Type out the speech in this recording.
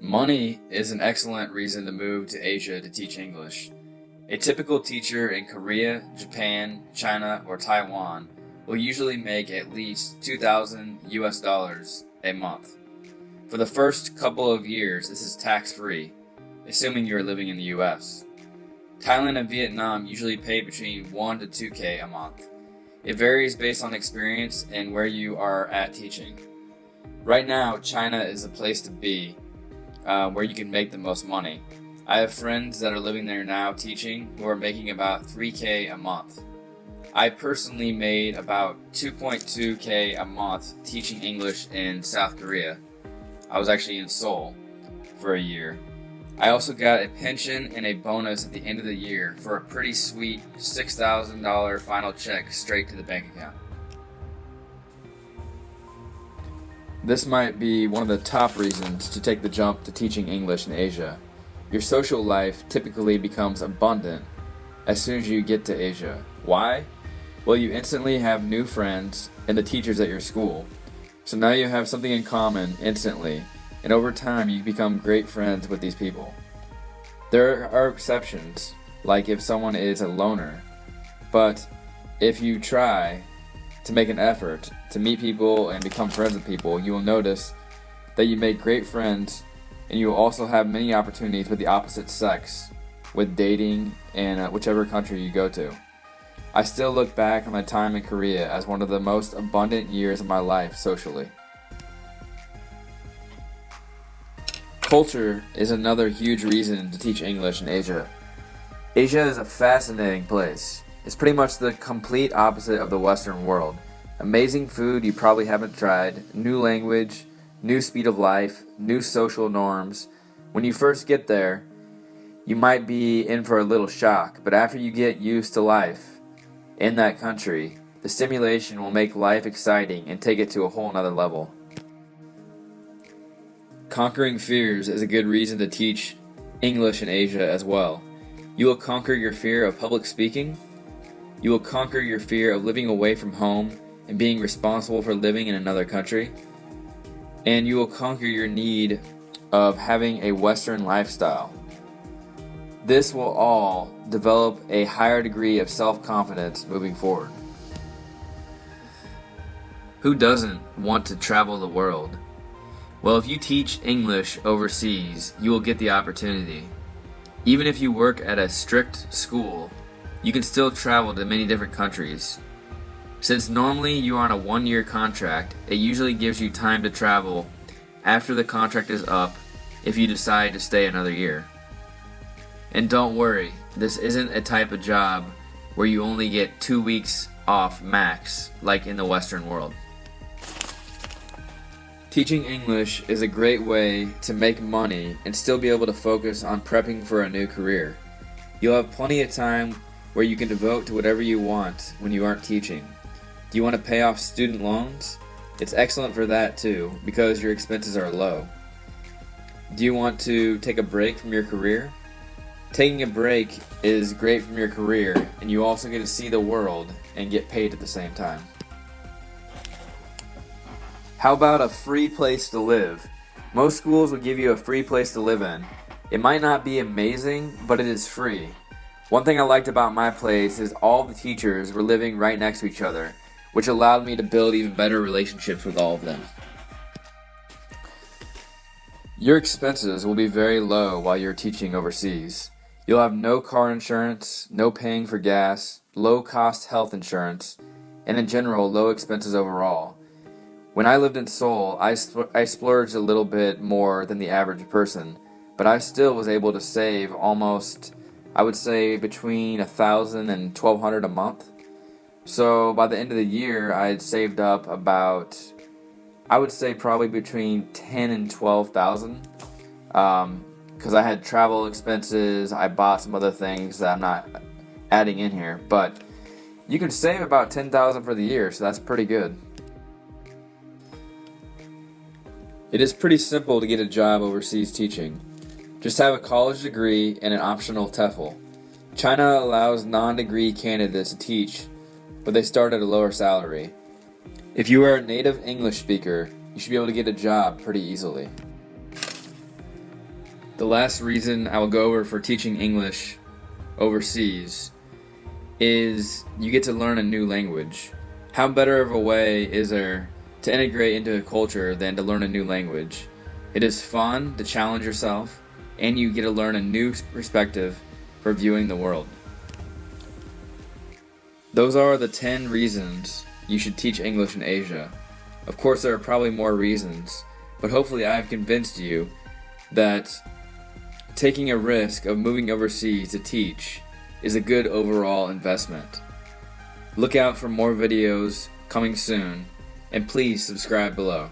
Money is an excellent reason to move to Asia to teach English. A typical teacher in Korea, Japan, China, or Taiwan will usually make at least 2,000 US dollars a month. For the first couple of years, this is tax-free, assuming you are living in the US. Thailand and Vietnam usually pay between 1 to 2K a month. It varies based on experience and where you are at teaching. Right now, China is a place to be, where you can make the most money. I have friends that are living there now teaching who are making about 3K a month. I personally made about 2.2K a month teaching English in South Korea. I was actually in Seoul for a year. I also got a pension and a bonus at the end of the year for a pretty sweet $6,000 final check straight to the bank account. This might be one of the top reasons to take the jump to teaching English in Asia. Your social life typically becomes abundant as soon as you get to Asia. Why? Well, you instantly have new friends and the teachers at your school. So now you have something in common instantly, and over time you become great friends with these people. There are exceptions, like if someone is a loner, but if you try to make an effort to meet people and become friends with people, you will notice that you make great friends, and you will also have many opportunities with the opposite sex, with dating in whichever country you go to. I still look back on my time in Korea as one of the most abundant years of my life socially. Culture is another huge reason to teach English in Asia. Asia is a fascinating place. It's pretty much the complete opposite of the Western world. Amazing food you probably haven't tried, new language, new speed of life, new social norms. When you first get there, you might be in for a little shock, but after you get used to life in that country, the stimulation will make life exciting and take it to a whole nother level. Conquering fears is a good reason to teach English in Asia as well. You will conquer your fear of public speaking. You will conquer your fear of living away from home and being responsible for living in another country. And you will conquer your need of having a Western lifestyle. This will all develop a higher degree of self-confidence moving forward. Who doesn't want to travel the world? Well, if you teach English overseas, you will get the opportunity. Even if you work at a strict school, you can still travel to many different countries. Since normally you are on a 1-year contract, it usually gives you time to travel after the contract is up if you decide to stay another year. And don't worry, this isn't a type of job where you only get 2 weeks off max, like in the Western world. Teaching English is a great way to make money and still be able to focus on prepping for a new career. You'll have plenty of time where you can devote to whatever you want when you aren't teaching. Do you want to pay off student loans? It's excellent for that too, because your expenses are low. Do you want to take a break from your career? Taking a break is great from your career, and you also get to see the world and get paid at the same time. How about a free place to live? Most schools will give you a free place to live in. It might not be amazing, but it is free. One thing I liked about my place is all the teachers were living right next to each other, which allowed me to build even better relationships with all of them. Your expenses will be very low while you're teaching overseas. You'll have no car insurance, no paying for gas, low-cost health insurance, and in general, low expenses overall. When I lived in Seoul, I splurged a little bit more than the average person, but I still was able to save almost, I would say, between $1,000 and $1,200 a month. So by the end of the year, I had saved up about, I would say probably between $10,000 and $12,000, because I had travel expenses. I bought some other things that I'm not adding in here, but you can save about $10,000 for the year, so that's pretty good. It is pretty simple to get a job overseas teaching. Just have a college degree and an optional TEFL. China allows non-degree candidates to teach, but they start at a lower salary. If you are a native English speaker, you should be able to get a job pretty easily. The last reason I will go over for teaching English overseas is you get to learn a new language. How better of a way is there to integrate into a culture than to learn a new language? It is fun to challenge yourself, and you get to learn a new perspective for viewing the world. Those are the 10 reasons you should teach English in Asia. Of course, there are probably more reasons, but hopefully I have convinced you that taking a risk of moving overseas to teach is a good overall investment. Look out for more videos coming soon, and please subscribe below.